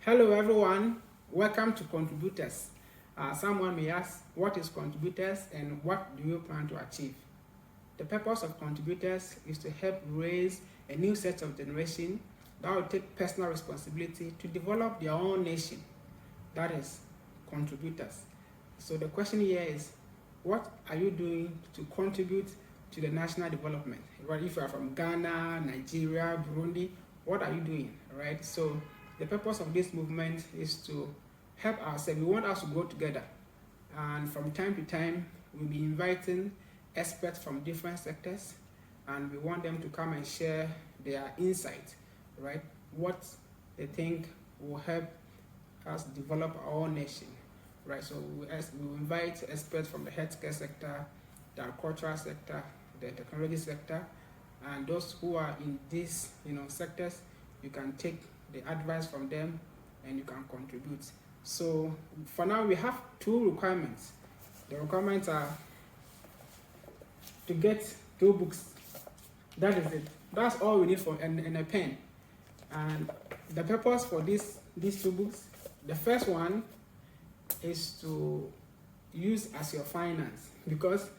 Hello everyone, welcome to Contributors. Someone may ask, what is Contributors and what do you plan to achieve? The purpose of Contributors is to help raise a new set of generation that will take personal responsibility to develop their own nation. That is Contributors. So the question here is, what are you doing to contribute to the national development? If you are from Ghana, Nigeria, Burundi, what are you doing, right? So the purpose of this movement is to help ourselves. We want us to grow together, and from time to time we'll be inviting experts from different sectors, and we want them to come and share their insight, right? What they think will help us develop our own nation, right? So we invite experts from the healthcare sector, the agricultural sector, the technology sector, and those who are in these sectors. You can take the advice from them and you can contribute. So for now we have two requirements. The requirements are to get 2 books. That is it. That's all we need for and a pen. And the purpose for these 2 books, the first one is to use as your finance, because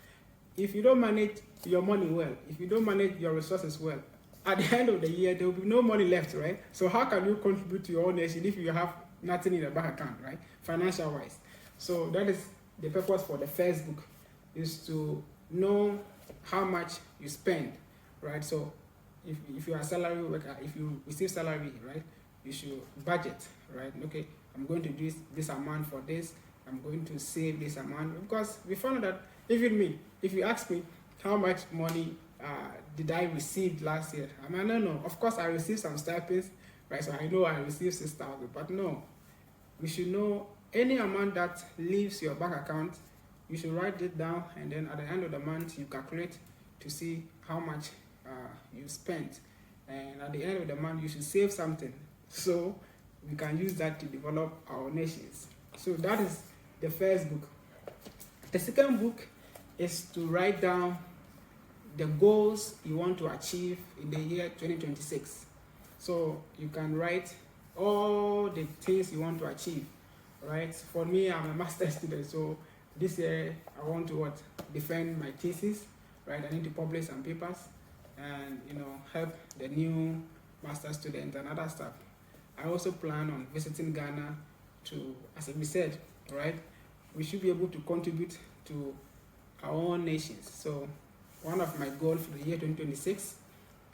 if you don't manage your money well, if you don't manage your resources well, at the end of the year there will be no money left, right? So how can you contribute to your own nation if you have nothing in the bank account, right, financial wise? So that is the purpose for the first book, is to know how much you spend, right? So if you are a salary worker, if you receive salary, right, you should budget, right? Okay, I'm going to do this amount for this, I'm going to save this amount, because we found that even me, if you ask me how much money did I receive last year, I mean, I don't know. Of course I received some stipends, right? So I know I received 6,000, but no, we should know any amount that leaves your bank account. You should write it down, and then at the end of the month you calculate to see how much you spent, and at the end of the month you should save something, so we can use that to develop our nations. So that is the first book. The second book is to write down the goals you want to achieve in the year 2026. So you can write all the things you want to achieve, right? For me, I'm a master's student, so this year I want to defend my thesis, right? I need to publish some papers and help the new master's student and other stuff. I also plan on visiting Ghana to, as we said, right, we should be able to contribute to our own nations. So one of my goals for the year 2026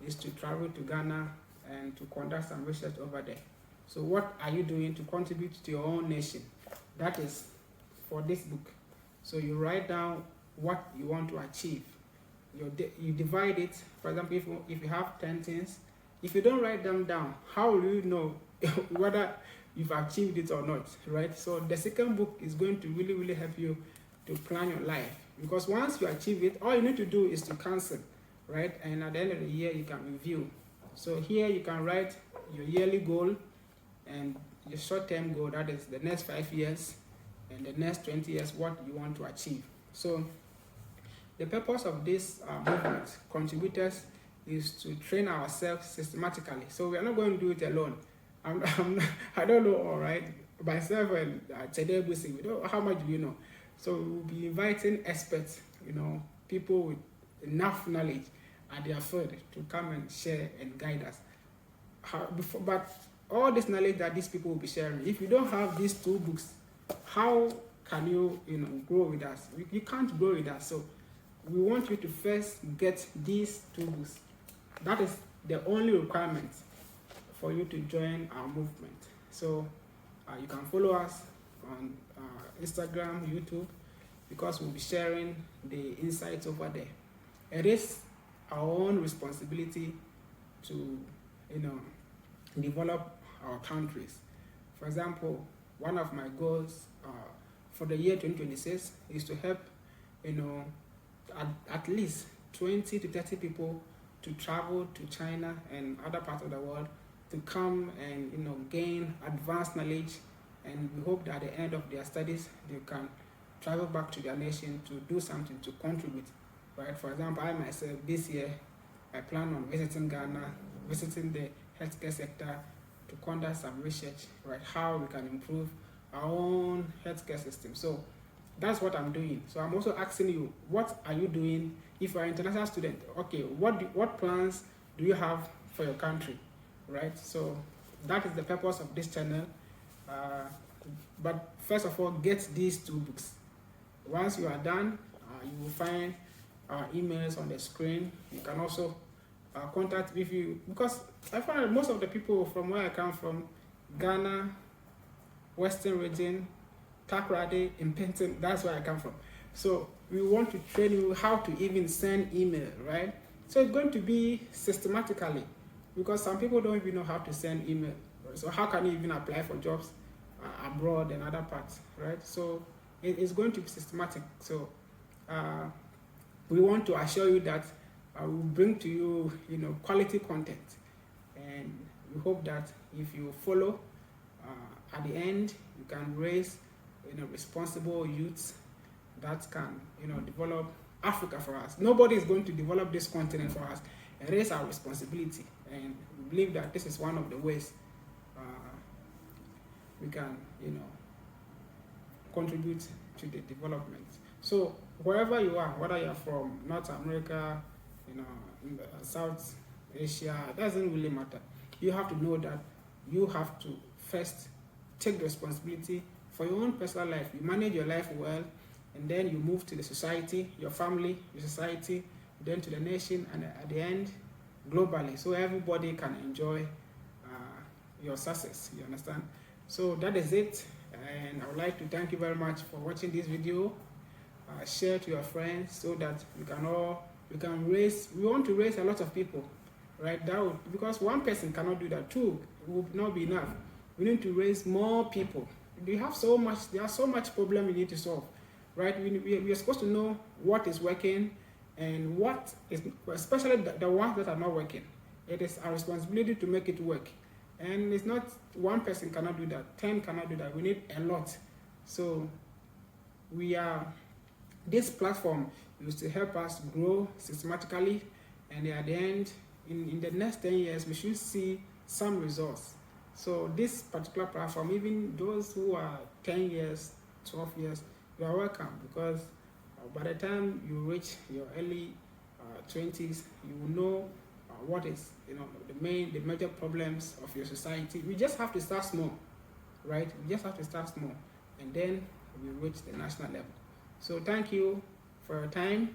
is to travel to Ghana and to conduct some research over there. So what are you doing to contribute to your own nation? That is for this book. So you write down what you want to achieve. You divide it. For example, if you have 10 things, if you don't write them down, how will you know whether you've achieved it or not, right? So the second book is going to really help you to plan your life, because once you achieve it, all you need to do is to cancel, right? And at the end of the year you can review. So here you can write your yearly goal and your short-term goal, that is the next 5 years, and the next 20 years, what you want to achieve. So the purpose of this movement, Contributors, is to train ourselves systematically. So we are not going to do it alone. I don't know, all right, myself and Chede Busi, we don't, how much do you know? So we'll be inviting experts, people with enough knowledge at their field to come and share and guide us. But all this knowledge that these people will be sharing, if you don't have these 2 books, how can you, grow with us? You can't grow with us. So we want you to first get these 2 books. That is the only requirement for you to join our movement. So you can follow us on Instagram, YouTube, because we'll be sharing the insights over there. It is our own responsibility to develop our countries. For example, one of my goals for the year 2026 is to help at least 20 to 30 people to travel to China and other parts of the world to come and gain advanced knowledge, and we hope that at the end of their studies they can travel back to their nation to do something to contribute, right? For example, I myself this year I plan on visiting Ghana, visiting the healthcare sector, to conduct some research, right? How we can improve our own healthcare system. So that's what I'm doing. So I'm also asking you, what are you doing if you're an international student? Okay, what plans do you have for your country, right? So that is the purpose of this channel. But first of all, get these 2 books. Once you are done, you will find our emails on the screen. You can also contact if you, because I find that most of the people from where I come from, Ghana, Western region, Takoradi, Impinton, that's where I come from. So we want to train you how to even send email, right? So it's going to be systematically, because some people don't even know how to send email. So how can you even apply for jobs abroad and other parts, right? So it's going to be systematic. So we want to assure you that we'll bring to you, quality content, and we hope that if you follow, at the end you can raise, responsible youths that can, develop Africa for us. Nobody is going to develop this continent for us. It is our responsibility, and we believe that this is one of the ways we can, contribute to the development. So wherever you are, whether you're from North America, in South Asia, it doesn't really matter. You have to know that you have to first take the responsibility for your own personal life. You manage your life well, and then you move to the society, your family, your society, then to the nation, and at the end, globally, so everybody can enjoy your success. You understand? So that is it, and I would like to thank you very much for watching this video. Share to your friends so that we want to raise a lot of people, right? Because one person cannot do that. 2 will not be enough. We need to raise more people. There are so much problem we need to solve, right? We are supposed to know what is working and what is, especially the ones that are not working. It is our responsibility to make it work. And it's not one person cannot do that, 10 cannot do that. We need a lot. So this platform is to help us grow systematically, and at the end, in the next 10 years, we should see some results. So this particular platform, even those who are 10 years, 12 years, you are welcome, because by the time you reach your early 20s, you will know what is, the major problems of your society. We just have to start small, right? We just have to start small, and then we reach the national level. So thank you for your time,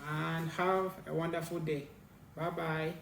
and have a wonderful day. Bye-bye.